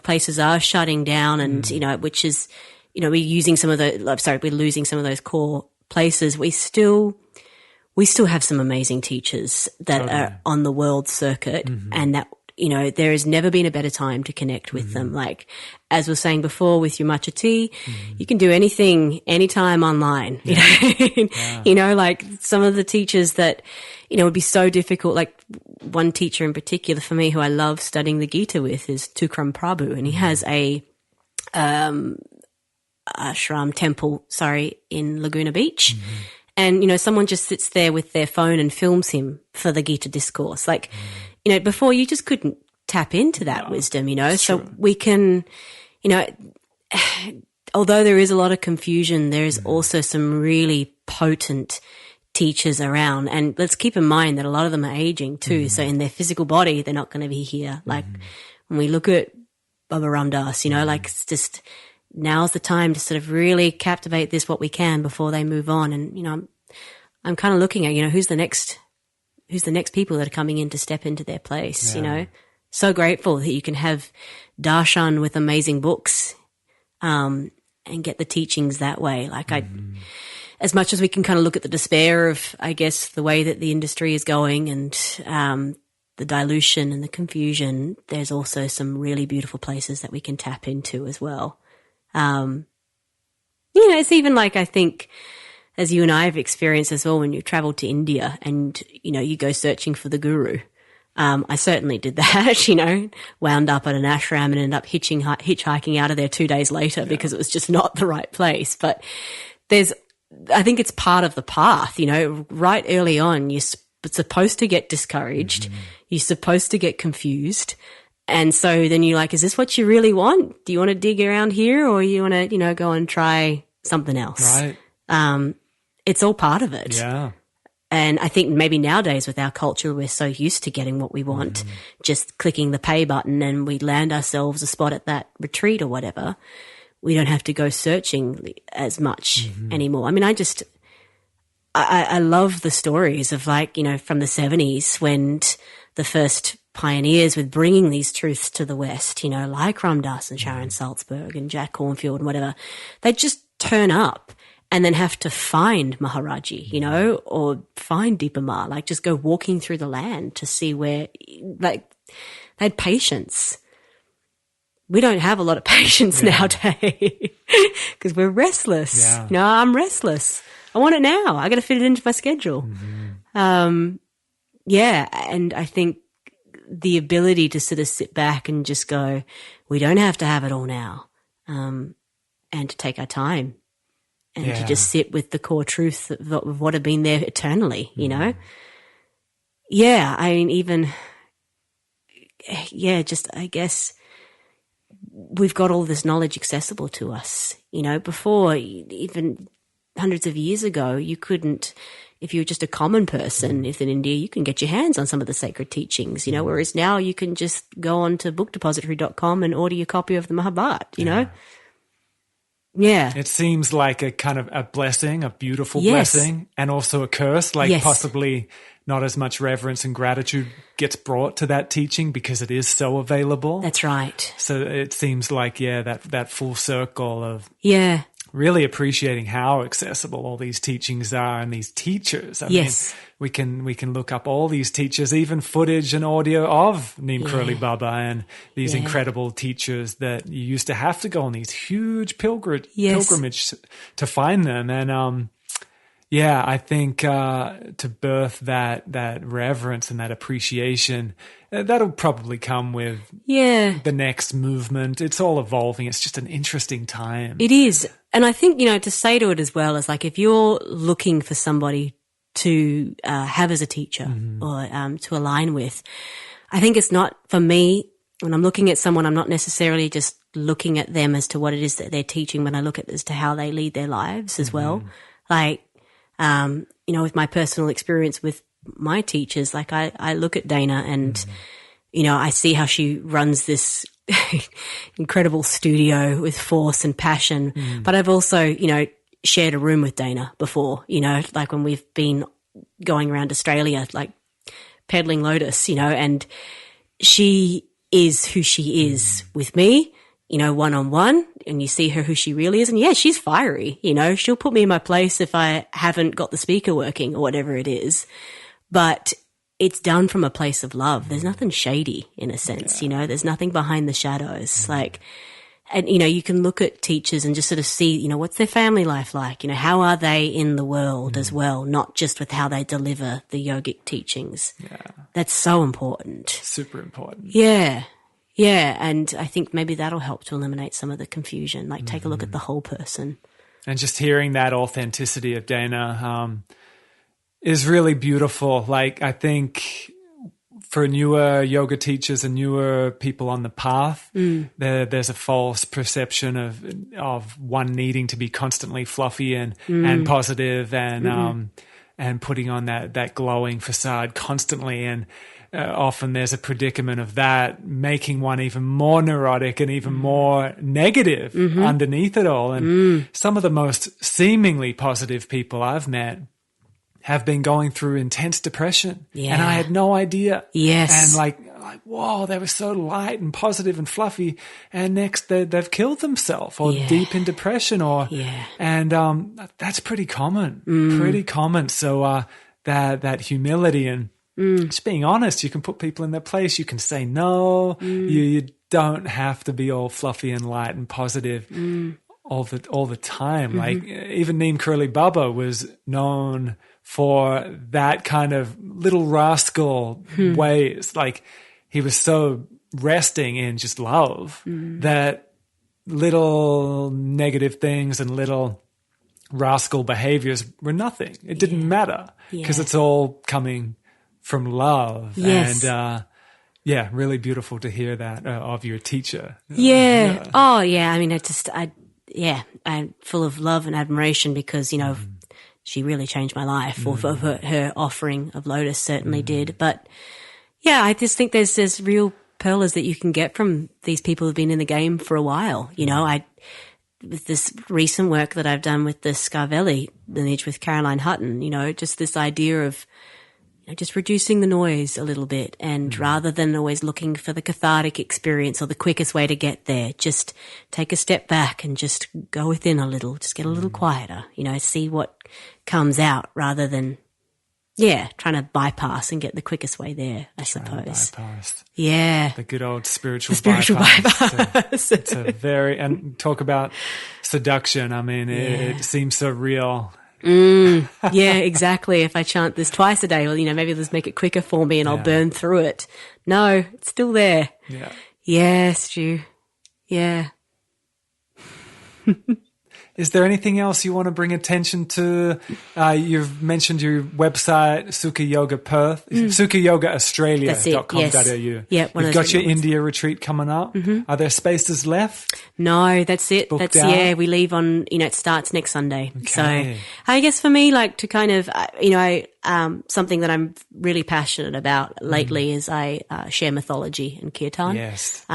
places are shutting down and, which is, we're losing some of those core places. We still have some amazing teachers that are on the world circuit, and that, there has never been a better time to connect with them. Like, as we were saying before with your matcha tea, you can do anything, anytime online, like some of the teachers that, would be so difficult. Like one teacher in particular for me who I love studying the Gita with is Tukram Prabhu, and he has a ashram temple, in Laguna Beach. And, someone just sits there with their phone and films him for the Gita discourse. Like, before you just couldn't tap into that wisdom, so true. We can, although there is a lot of confusion, there is also some really potent teachers around. And let's keep in mind that a lot of them are aging too. So in their physical body, they're not going to be here. Like when we look at Baba Ram Dass, like it's just, now's the time to sort of really captivate this what we can before they move on. And, I'm kind of looking at, who's the next people that are coming in to step into their place, So grateful that you can have darshan with amazing books, and get the teachings that way. Like as much as we can kind of look at the despair of, I guess, the way that the industry is going and, the dilution and the confusion, there's also some really beautiful places that we can tap into as well. It's even like, I think, as you and I have experienced as well, when you travel to India and, you go searching for the guru. I certainly did that, wound up at an ashram and ended up hitchhiking out of there 2 days later because it was just not the right place. But I think it's part of the path, right early on, supposed to get discouraged. You're supposed to get confused. And so then you're like, is this what you really want? Do you want to dig around here, or you want to, go and try something else? Right. It's all part of it. Yeah. And I think maybe nowadays with our culture, we're so used to getting what we want, just clicking the pay button, and we land ourselves a spot at that retreat or whatever. We don't have to go searching as much anymore. I mean, I love the stories of, like, from the 70s when the first pioneers with bringing these truths to the West, like Ram Dass and Sharon Salzberg and Jack Cornfield and whatever, they just turn up and then have to find Maharaji, or find Deepa Ma, like just go walking through the land to see where, like, they had patience. We don't have a lot of patience nowadays because we're restless. Yeah. I'm restless. I want it now. I got to fit it into my schedule. And I think the ability to sort of sit back and just go, we don't have to have it all now, and to take our time. And to just sit with the core truth of what had been there eternally, Yeah, I mean, I guess we've got all this knowledge accessible to us. Before, even hundreds of years ago, you couldn't, if you were just a common person, if in India, you can get your hands on some of the sacred teachings, whereas now you can just go on to bookdepository.com and order your copy of the Mahabharata, Yeah. It seems like a kind of a blessing, a beautiful blessing, and also a curse, like possibly not as much reverence and gratitude gets brought to that teaching because it is so available. That's right. So it seems like, that full circle of really appreciating how accessible all these teachings are and these teachers. I mean, we can look up all these teachers, even footage and audio of Neem Karoli Baba and these incredible teachers that you used to have to go on these huge pilgrimage to find them. And I think to birth that reverence and that appreciation, that'll probably come with the next movement. It's all evolving. It's just an interesting time. It is. And I think, to say to it as well is, like, if you're looking for somebody to have as a teacher or to align with, I think it's not, for me, when I'm looking at someone, I'm not necessarily just looking at them as to what it is that they're teaching, but I look at it as to how they lead their lives as well. Like, with my personal experience with my teachers, like I look at Dana and, I see how she runs this incredible studio with force and passion. But I've also, shared a room with Dana before, like when we've been going around Australia, like peddling Lotus, and she is who she is with me, one-on-one, and you see her who she really is. And she's fiery, she'll put me in my place if I haven't got the speaker working or whatever it is. But it's done from a place of love. There's nothing shady in a sense, there's nothing behind the shadows. Like, and, you can look at teachers and just sort of see, what's their family life like? How are they in the world as well, not just with how they deliver the yogic teachings. Yeah. That's so important. Super important. Yeah. Yeah. And I think maybe that'll help to eliminate some of the confusion, like take a look at the whole person. And just hearing that authenticity of Dana is really beautiful. Like, I think for newer yoga teachers and newer people on the path, there's a false perception of one needing to be constantly fluffy and positive and putting on that glowing facade constantly. And often there's a predicament of that making one even more neurotic and even more negative underneath it all. And some of the most seemingly positive people I've met have been going through intense depression. Yeah. And I had no idea. Yes. And like, whoa, they were so light and positive and fluffy. And next they've killed themselves or deep in depression and that's pretty common, pretty common. So that humility and just being honest, you can put people in their place. You can say no. You don't have to be all fluffy and light and positive all the time. Like even Neem Karoli Baba was known for that kind of little rascal ways. Like he was so resting in just love that little negative things and little rascal behaviors were nothing. It didn't matter because it's all coming from love. Yes. And really beautiful to hear that of your teacher. Yeah. Oh, yeah. I mean, I'm full of love and admiration because, she really changed my life, or her offering of Lotus certainly did. But yeah, I just think there's real pearls that you can get from these people who've been in the game for a while. With this recent work that I've done with the Scarvelli lineage with Caroline Hutton, just this idea of just reducing the noise a little bit, and rather than always looking for the cathartic experience or the quickest way to get there, just take a step back and just go within a little, just get a little quieter, see what comes out rather than, trying to bypass and get the quickest way there, I suppose. Bypass. Yeah. The good old spiritual bypass. It's a and talk about seduction. I mean, it seems so real. Yeah, exactly. If I chant this twice a day, well, maybe let's make it quicker for me and I'll burn through it. No, it's still there. Yeah. Yeah, Stu. Yeah. Is there anything else you want to bring attention to? You've mentioned your website, Sukha Yoga Perth, sukhayogaaustralia.com.au. Yeah, you've got your India retreat coming up. Are there spaces left? No, that's it. Booked out? We leave on, it starts next Sunday. Okay. So I guess for me, like to kind of, something that I'm really passionate about lately is I share mythology and kirtan. Yes.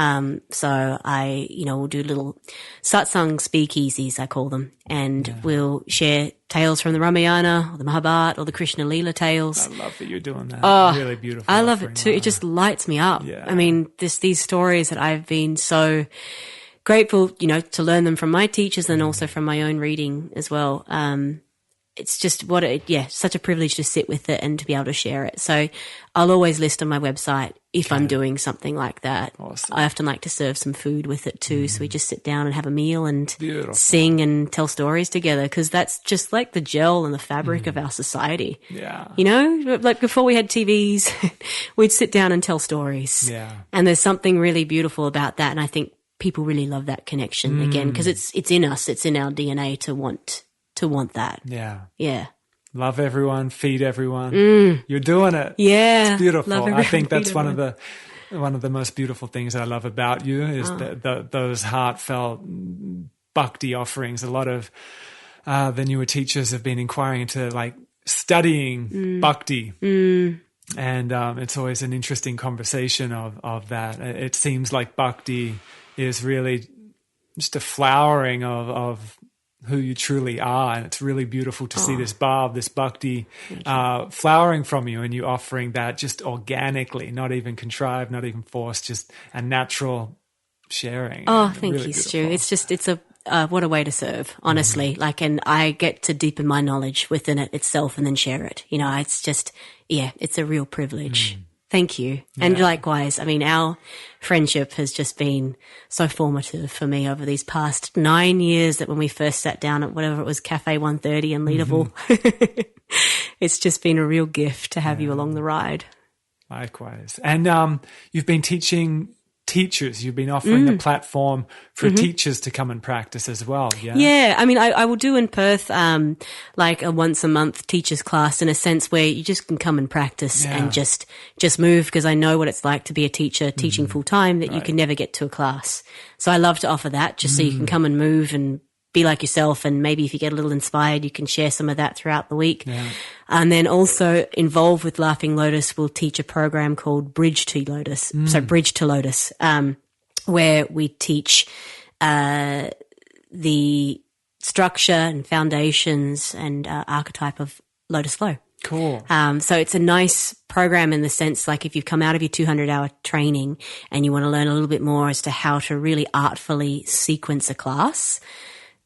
So I, will do little satsang speakeasies, I call them, and we'll share tales from the Ramayana or the Mahabharata or the Krishna Leela tales. I love that you're doing that. Oh, really beautiful. I love it too. It just lights me up. Yeah. I mean, these stories that I've been so grateful, to learn them from my teachers and also from my own reading as well. It's just such a privilege to sit with it and to be able to share it. So I'll always list on my website if I'm doing something like that. Awesome. I often like to serve some food with it too. So we just sit down and have a meal and Beautiful. Sing and tell stories together, because that's just like the gel and the fabric of our society. Yeah. Like before we had TVs, we'd sit down and tell stories. Yeah. And there's something really beautiful about that. And I think people really love that connection again, because it's in us. It's in our DNA to want that. Yeah. Yeah. Love everyone, feed everyone. You're doing it. Yeah. It's beautiful. Love I think everyone, that's one of the most beautiful things I love about you is those heartfelt bhakti offerings. A lot of the newer teachers have been inquiring into like studying bhakti. And it's always an interesting conversation of that. It seems like bhakti is really just a flowering of who you truly are, and it's really beautiful to see this bhav, this bhakti flowering from you, and you offering that just organically, not even contrived, not even forced, just a natural sharing. Oh, thank really you, beautiful. Stu. It's a what a way to serve, honestly. And I get to deepen my knowledge within it itself and then share it. It's just, it's a real privilege. Thank you. And likewise, I mean, our friendship has just been so formative for me over these past 9 years, that when we first sat down at whatever it was, Cafe 130 in Leederville, it's just been a real gift to have you along the ride. Likewise. And you've been teaching teachers. You've been offering a platform for teachers to come and practice as well. Yeah. Yeah. I mean, I will do in Perth, like a once a month teachers class, in a sense where you just can come and practice and just move, because I know what it's like to be a teacher teaching full time, that you can never get to a class. So I love to offer that just so you can come and move and be like yourself, and maybe if you get a little inspired, you can share some of that throughout the week. Yeah. And then also involved with Laughing Lotus, we'll teach a program called Bridge to Lotus, where we teach the structure and foundations and archetype of Lotus Flow. Cool. So it's a nice program in the sense, like if you've come out of your 200-hour training and you want to learn a little bit more as to how to really artfully sequence a class,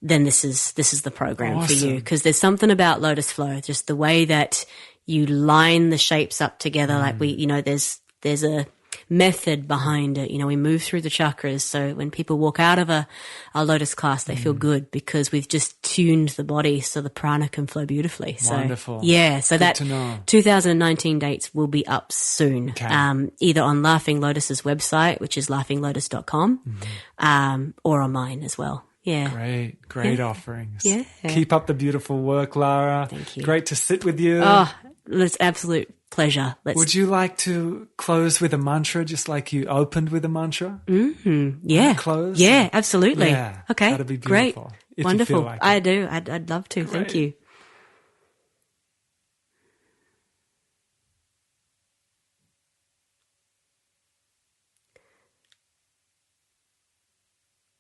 then this is the program for you, because there's something about Lotus Flow, just the way that you line the shapes up together. Like there's a method behind it. We move through the chakras. So when people walk out of a Lotus class, they feel good, because we've just tuned the body so the prana can flow beautifully. Wonderful. So, yeah. So good that 2019 dates will be up soon. Okay. Either on Laughing Lotus's website, which is laughinglotus.com, or on mine as well. Yeah. Great offerings. Yeah. Keep up the beautiful work, Lara. Thank you. Great to sit with you. Oh, it's absolute pleasure. Would you like to close with a mantra, just like you opened with a mantra? Yeah. Close? Yeah, absolutely. Yeah. Okay. That'd be beautiful. Great. If Wonderful. You feel like I it. do. I'd love to. Thank you.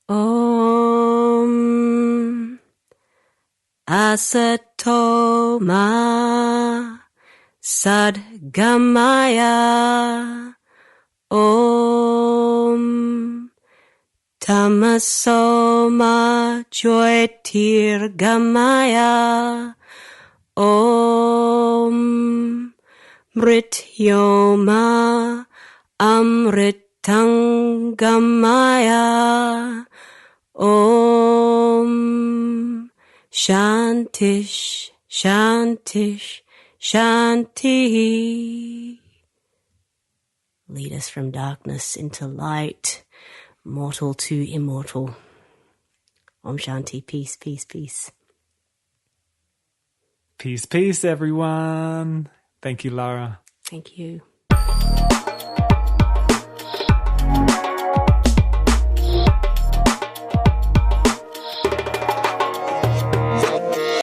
Om Asato Ma Sadgamaya. Om Tamaso Ma Jyotirgamaya. Om Mrityoma Amritangamaya. Om Shantish Shantish Shanti. Lead us from darkness into light, mortal to immortal. Om Shanti. Peace, peace, peace. Peace, peace, everyone. Thank you, Lara. Thank you.